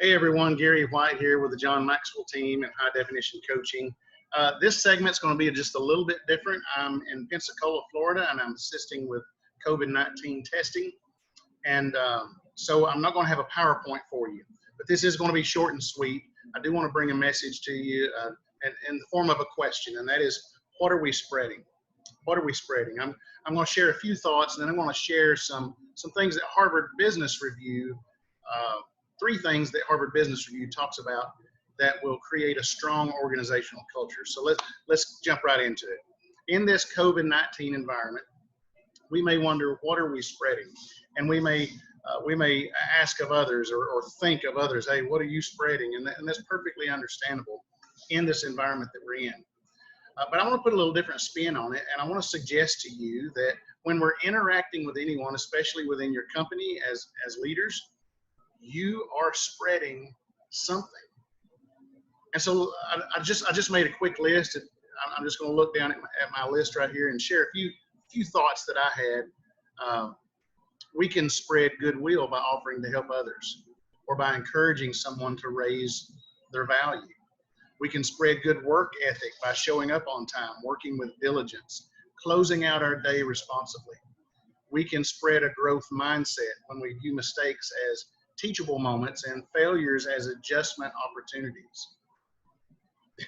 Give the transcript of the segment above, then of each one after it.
Hey everyone, Gary White here with the John Maxwell team and High Definition Coaching. This segment's going to be just a little bit different. I'm in Pensacola, Florida, and I'm assisting with COVID-19 testing. And so I'm not going to have a PowerPoint for you, but this is going to be short and sweet. I do want to bring a message to you in the form of a question, and that is, what are we spreading? What are we spreading? I'm going to share a few thoughts, and then I'm going to share some things that Harvard Business Review, three things that Harvard Business Review talks about that will create a strong organizational culture. So let's jump right into it. In this COVID-19 environment, we may wonder, what are we spreading? And we may ask of others or think of others, hey, what are you spreading? And that's perfectly understandable in this environment that we're in. But I want to put a little different spin on it, and I want to suggest to you that when we're interacting with anyone, especially within your company as leaders, you are spreading something. And so I just made a quick list. I'm just going to look down at my list right here and share a few thoughts that I had. We can spread goodwill by offering to help others, or by encouraging someone to raise their value. We can spread good work ethic by showing up on time, working with diligence, closing out our day responsibly. We can spread a growth mindset when we view mistakes as teachable moments and failures as adjustment opportunities.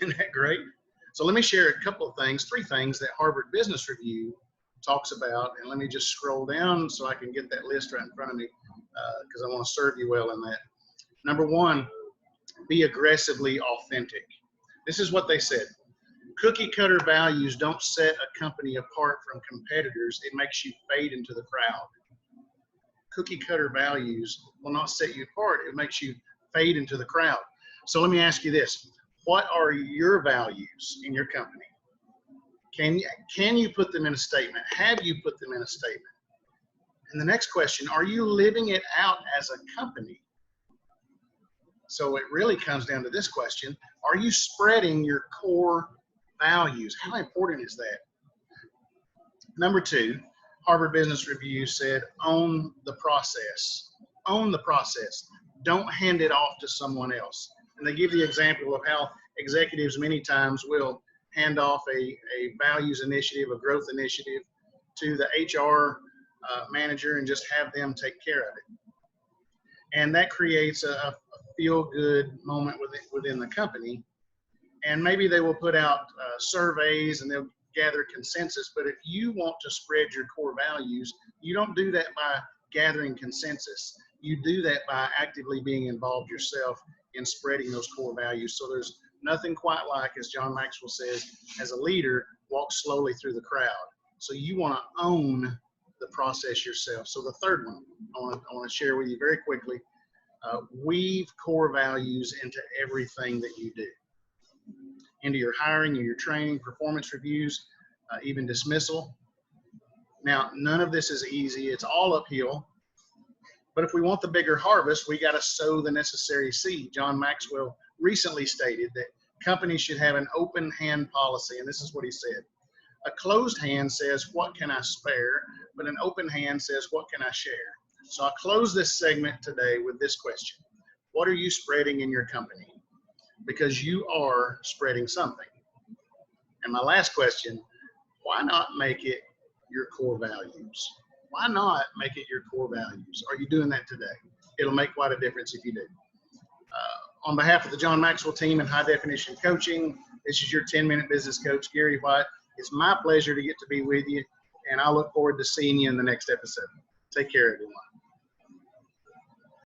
Isn't that great? So let me share a couple of things, three things that Harvard Business Review talks about. And let me just scroll down so I can get that list right in front of me, because I want to serve you well in that. Number one, be aggressively authentic. This is what they said. Cookie cutter values don't set a company apart from competitors. It makes you fade into the crowd. Cookie cutter values will not set you apart. It makes you fade into the crowd. So let me ask you this. What are your values in your company? Can you put them in a statement? Have you put them in a statement? And the next question, are you living it out as a company? So it really comes down to this question. Are you spreading your core values? How important is that? Number two, Harvard Business Review said, own the process. Own the process. Don't hand it off to someone else. And they give the example of how executives many times will hand off a values initiative, a growth initiative to the HR manager and just have them take care of it. And that creates a feel-good moment within the company. And maybe they will put out surveys and they'll gather consensus. But if you want to spread your core values, you don't do that by gathering consensus. You do that by actively being involved yourself in spreading those core values. So there's nothing quite like, as John Maxwell says, as a leader, walk slowly through the crowd. So you want to own the process yourself. So the third one I want to share with you very quickly. Weave core values into everything that you do. Into your hiring, your training, performance reviews, even dismissal. Now, none of this is easy. It's all uphill. But if we want the bigger harvest, we got to sow the necessary seed. John Maxwell recently stated that companies should have an open hand policy. And this is what he said. A closed hand says, what can I spare? But an open hand says, what can I share? So I'll close this segment today with this question. What are you spreading in your company? Because you are spreading something. And my last question, why not make it your core values? Why not make it your core values? Are you doing that today? It'll make quite a difference if you do. On behalf of the John Maxwell team and High Definition Coaching, this is your 10-minute business coach, Gary White. It's my pleasure to get to be with you, and I look forward to seeing you in the next episode. Take care, everyone.